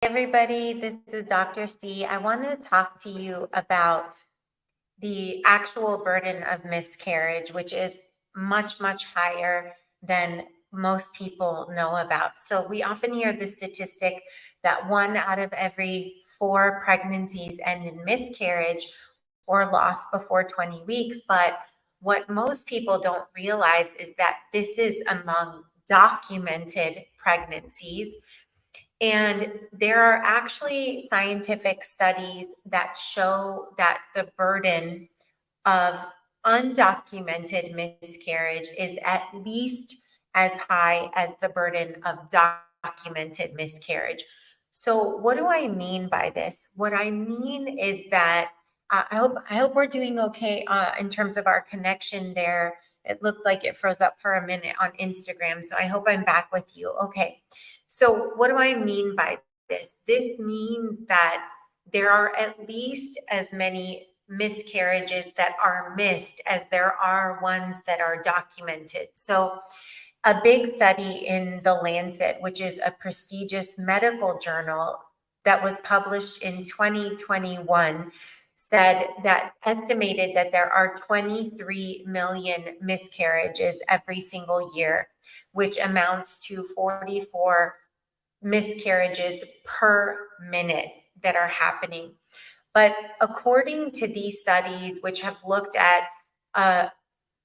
Everybody, this is Dr. C. I want to talk to you about the actual burden of miscarriage, which is much, much higher than most people know about. So we often hear the statistic that 1 out of every 4 pregnancies end in miscarriage or loss before 20 weeks. But what most people don't realize is that this is among documented pregnancies, and there are actually scientific studies that show that the burden of undocumented miscarriage is at least as high as the burden of documented miscarriage. So, what do I mean by this? What I mean is that I hope we're doing okay in terms of our connection there. It looked like it froze up for a minute on Instagram, so I hope I'm back with you. Okay. So, what do I mean by this? This means that there are at least as many miscarriages that are missed as there are ones that are documented. So, a big study in The Lancet, which is a prestigious medical journal that was published in 2021, said that estimated that there are 23 million miscarriages every single year, which amounts to 44 miscarriages per minute that are happening. But according to these studies, which have looked at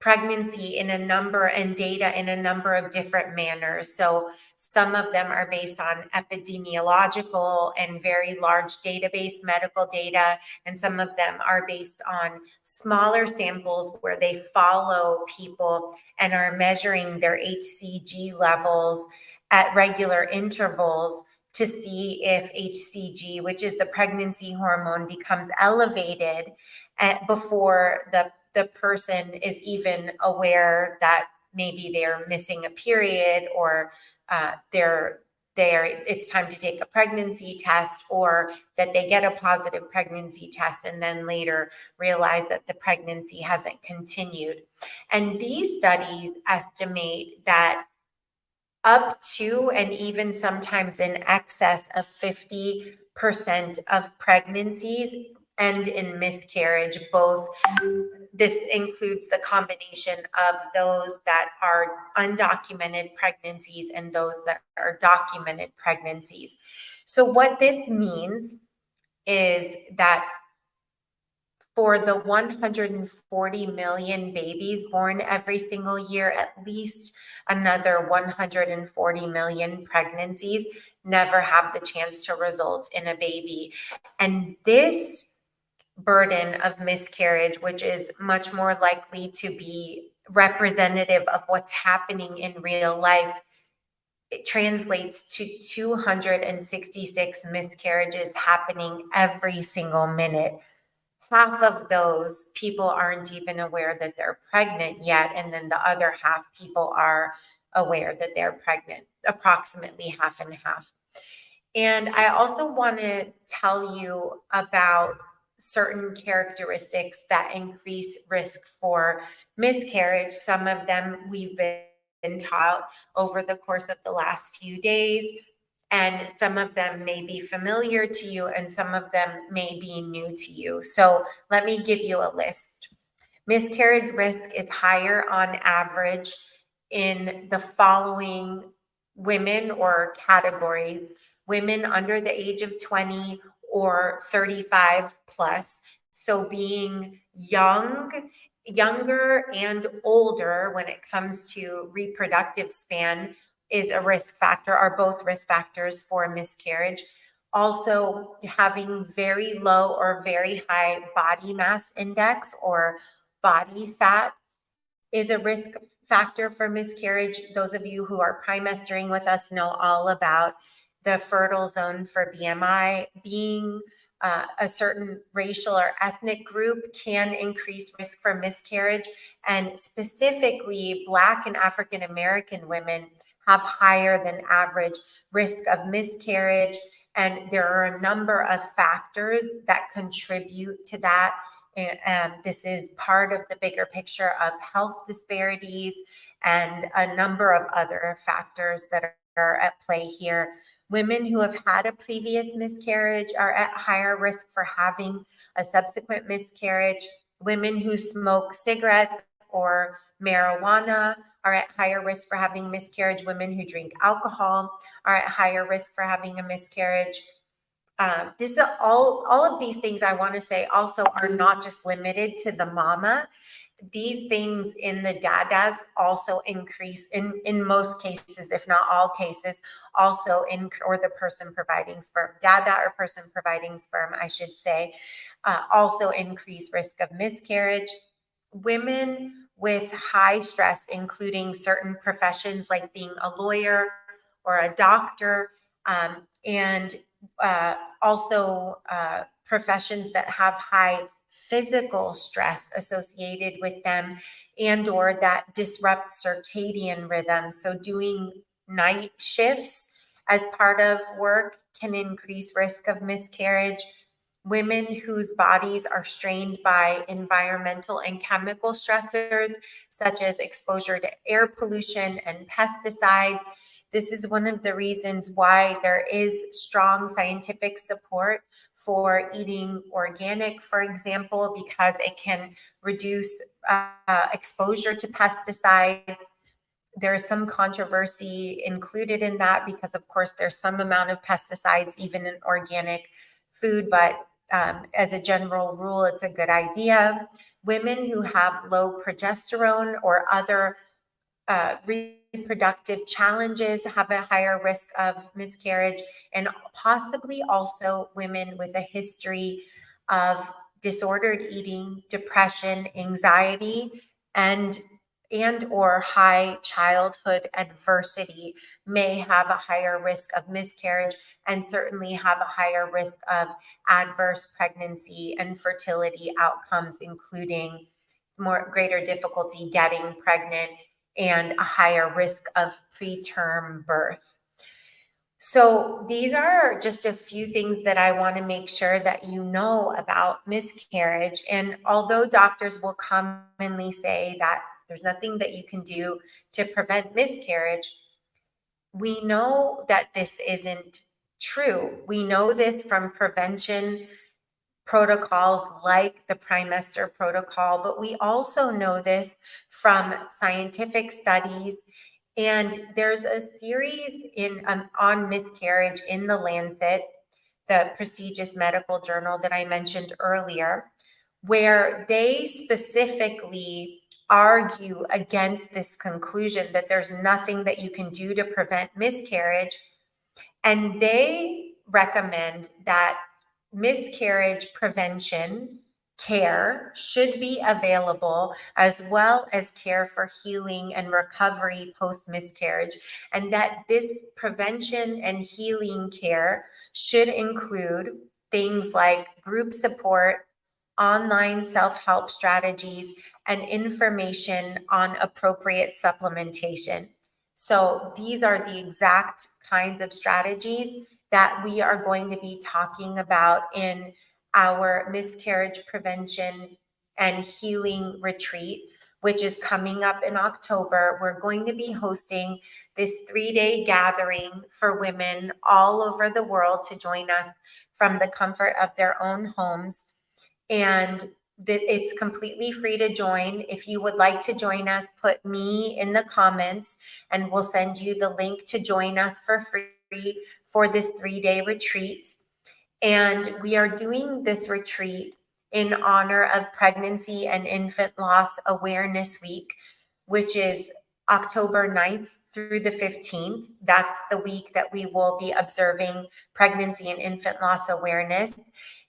pregnancy in a number and data in a number of different manners, so some of them are based on epidemiological and very large database medical data, and some of them are based on smaller samples where they follow people and are measuring their HCG levels at regular intervals to see if HCG, which is the pregnancy hormone, becomes elevated before the person is even aware that maybe they're missing a period, or it's time to take a pregnancy test, or that they get a positive pregnancy test and then later realize that the pregnancy hasn't continued. And these studies estimate that up to and even sometimes in excess of 50% of pregnancies end in miscarriage. Both this includes the combination of those that are undocumented pregnancies and those that are documented pregnancies. So what this means is that for the 140 million babies born every single year, at least another 140 million pregnancies never have the chance to result in a baby. And this burden of miscarriage, which is much more likely to be representative of what's happening in real life, it translates to 266 miscarriages happening every single minute. Half of those people aren't even aware that they're pregnant yet, and then the other half people are aware that they're pregnant, approximately half and half. And I also want to tell you about certain characteristics that increase risk for miscarriage. Some of them we've been taught over the course of the last few days, and some of them may be familiar to you, and some of them may be new to you. So let me give you a list. Miscarriage risk is higher on average in the following women or categories: women under the age of 20 or 35 plus. So being younger and older when it comes to reproductive span is a risk factor, are both risk factors for miscarriage. Also, having very low or very high body mass index or body fat is a risk factor for miscarriage. Those of you who are trimestering with us know all about the fertile zone for BMI. Being a certain racial or ethnic group can increase risk for miscarriage, and specifically Black and African American women have higher than average risk of miscarriage. And there are a number of factors that contribute to that. And this is part of the bigger picture of health disparities and a number of other factors that are at play here. Women who have had a previous miscarriage are at higher risk for having a subsequent miscarriage. Women who smoke cigarettes or marijuana are at higher risk for having miscarriage. Women who drink alcohol are at higher risk for having a miscarriage. This is all of these things I want to say also are not just limited to the mama. These things in the dadas also increase in most cases, if not all cases, also in, or the person providing sperm, dada or person providing sperm, I should say, also increase risk of miscarriage. Women with high stress, including certain professions like being a lawyer or a doctor, and also professions that have high physical stress associated with them and or that disrupt circadian rhythms. So doing night shifts as part of work can increase risk of miscarriage. Women whose bodies are strained by environmental and chemical stressors, such as exposure to air pollution and pesticides. This is one of the reasons why there is strong scientific support for eating organic, for example, because it can reduce exposure to pesticides. There's some controversy included in that because, of course, there's some amount of pesticides even in organic food, but as a general rule, it's a good idea. Women who have low progesterone or other reproductive challenges have a higher risk of miscarriage, and possibly also women with a history of disordered eating, depression, anxiety, and or high childhood adversity may have a higher risk of miscarriage and certainly have a higher risk of adverse pregnancy and fertility outcomes, including greater difficulty getting pregnant and a higher risk of preterm birth. So these are just a few things that I want to make sure that you know about miscarriage. And although doctors will commonly say that there's nothing that you can do to prevent miscarriage, we know that this isn't true. We know this from prevention protocols like the Primester protocol, but we also know this from scientific studies. And there's a series on miscarriage in the Lancet, the prestigious medical journal that I mentioned earlier, where they specifically argue against this conclusion that there's nothing that you can do to prevent miscarriage. And they recommend that miscarriage prevention care should be available, as well as care for healing and recovery post miscarriage, and that this prevention and healing care should include things like group support, online self-help strategies, and information on appropriate supplementation. So these are the exact kinds of strategies that we are going to be talking about in our miscarriage prevention and healing retreat, which is coming up in October. We're going to be hosting this 3-day gathering for women all over the world to join us from the comfort of their own homes. And that it's completely free to join. If you would like to join us, put me in the comments and we'll send you the link to join us for free for this 3-day retreat. And we are doing this retreat in honor of Pregnancy and Infant Loss Awareness Week, which is October 9th through the 15th. That's the week that we will be observing pregnancy and infant loss awareness.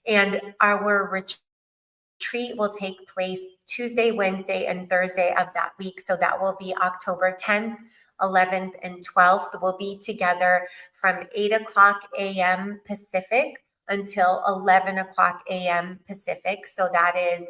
And our retreat will take place Tuesday, Wednesday, and Thursday of that week. So that will be October 10th, 11th, and 12th. We'll be together from 8 o'clock a.m. Pacific until 11 o'clock a.m. Pacific. So that is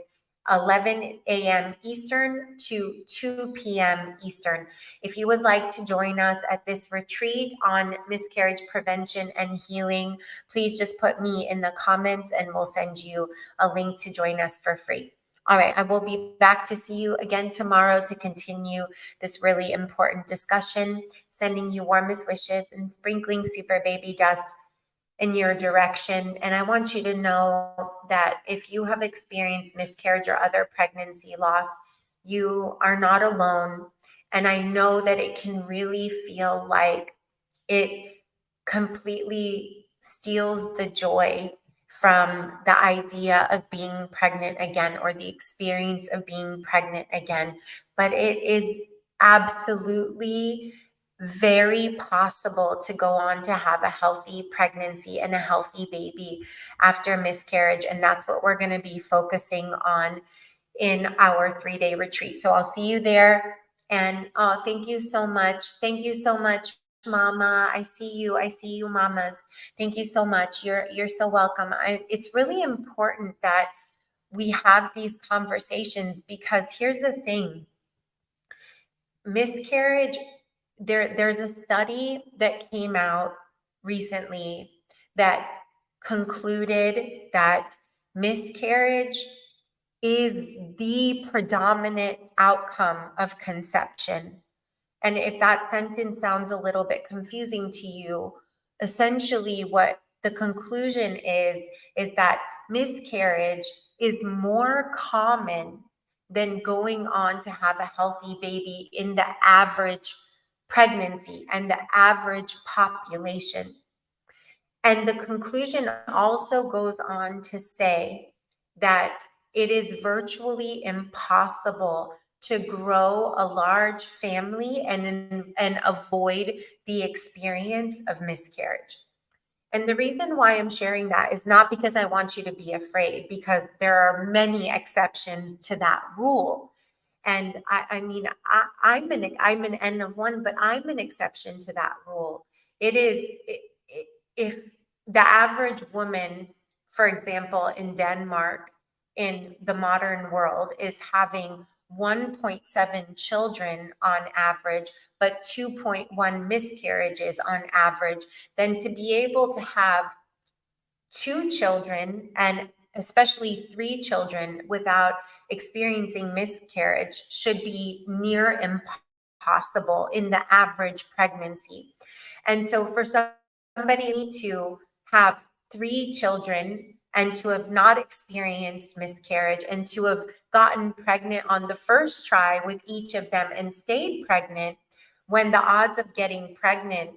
11 a.m. Eastern to 2 p.m. Eastern. If you would like to join us at this retreat on miscarriage prevention and healing, please just put me in the comments and we'll send you a link to join us for free. All right, I will be back to see you again tomorrow to continue this really important discussion, sending you warmest wishes and sprinkling super baby dust in your direction. And I want you to know that if you have experienced miscarriage or other pregnancy loss, you are not alone. And I know that it can really feel like it completely steals the joy from the idea of being pregnant again or the experience of being pregnant again. But it is absolutely very possible to go on to have a healthy pregnancy and a healthy baby after miscarriage. And that's what we're going to be focusing on in our 3-day retreat. So I'll see you there. And thank you so much. Thank you so much, Mama. I see you. I see you, mamas. Thank you so much. You're so welcome. It's really important that we have these conversations, because here's the thing. Miscarriage, there's a study that came out recently that concluded that miscarriage is the predominant outcome of conception. And if that sentence sounds a little bit confusing to you, essentially what the conclusion is that miscarriage is more common than going on to have a healthy baby in the average pregnancy and the average population. And the conclusion also goes on to say that it is virtually impossible to grow a large family and avoid the experience of miscarriage. And the reason why I'm sharing that is not because I want you to be afraid, because there are many exceptions to that rule. And I'm an N of one, but I'm an exception to that rule. If the average woman, for example, in Denmark, in the modern world, is having 1.7 children on average, but 2.1 miscarriages on average, then to be able to have 2 children, and especially 3 children, without experiencing miscarriage should be near impossible in the average pregnancy. And so for somebody to have 3 children and to have not experienced miscarriage and to have gotten pregnant on the first try with each of them and stayed pregnant, when the odds of getting pregnant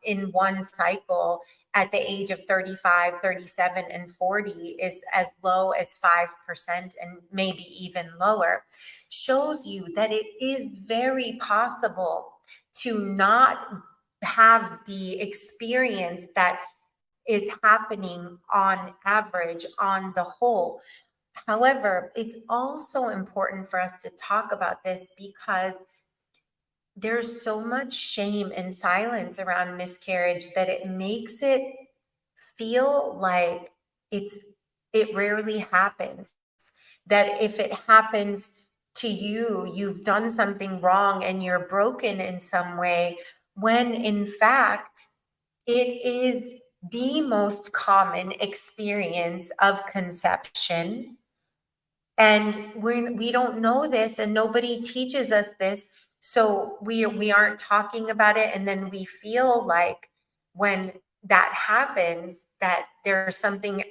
in one cycle at the age of 35, 37, and 40 is as low as 5% and maybe even lower, shows you that it is very possible to not have the experience that is happening on average on the whole. However, it's also important for us to talk about this because there's so much shame and silence around miscarriage that it makes it feel like it rarely happens. That if it happens to you, you've done something wrong and you're broken in some way, when in fact, it is the most common experience of conception. And we don't know this, and nobody teaches us this. So we aren't talking about it. And then we feel like when that happens, that there's something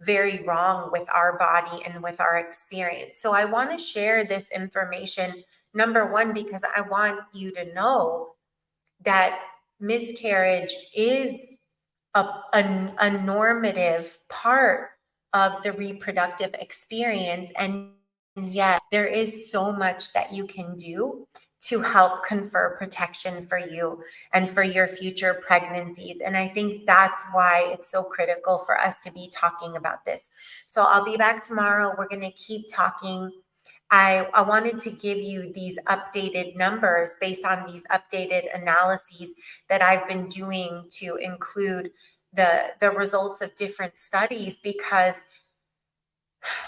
very wrong with our body and with our experience. So I want to share this information, number one, because I want you to know that miscarriage is a normative part of the reproductive experience. And yet there is so much that you can do to help confer protection for you and for your future pregnancies. And I think that's why it's so critical for us to be talking about this. So I'll be back tomorrow. We're going to keep talking. I wanted to give you these updated numbers based on these updated analyses that I've been doing to include the results of different studies, because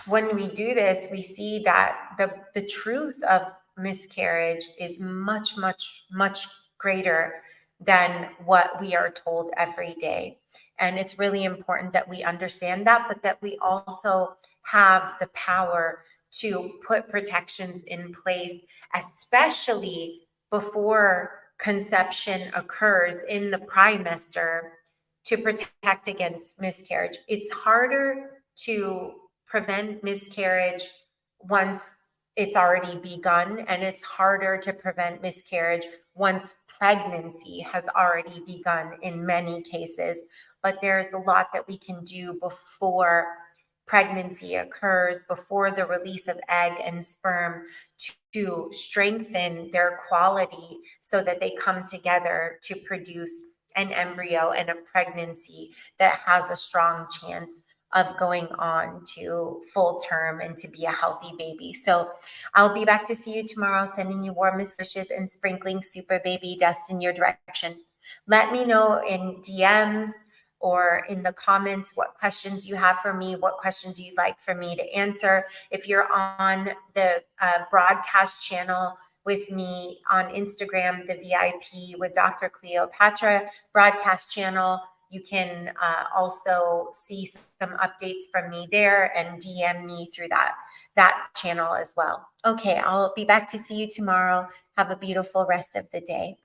when we do this, we see that the truth of miscarriage is much, much, much greater than what we are told every day. And it's really important that we understand that, but that we also have the power to put protections in place, especially before conception occurs in the trimester, to protect against miscarriage. It's harder to prevent miscarriage once it's already begun, and it's harder to prevent miscarriage once pregnancy has already begun in many cases. But there's a lot that we can do before pregnancy occurs, before the release of egg and sperm, to strengthen their quality so that they come together to produce an embryo and a pregnancy that has a strong chance of going on to full term and to be a healthy baby. So I'll be back to see you tomorrow, sending you warmest wishes and sprinkling super baby dust in your direction. Let me know in DMs or in the comments what questions you have for me, what questions you'd like for me to answer. If you're on the broadcast channel with me on Instagram, the VIP with Dr. Cleopatra broadcast channel, you can also see some updates from me there and DM me through that channel as well. Okay, I'll be back to see you tomorrow. Have a beautiful rest of the day.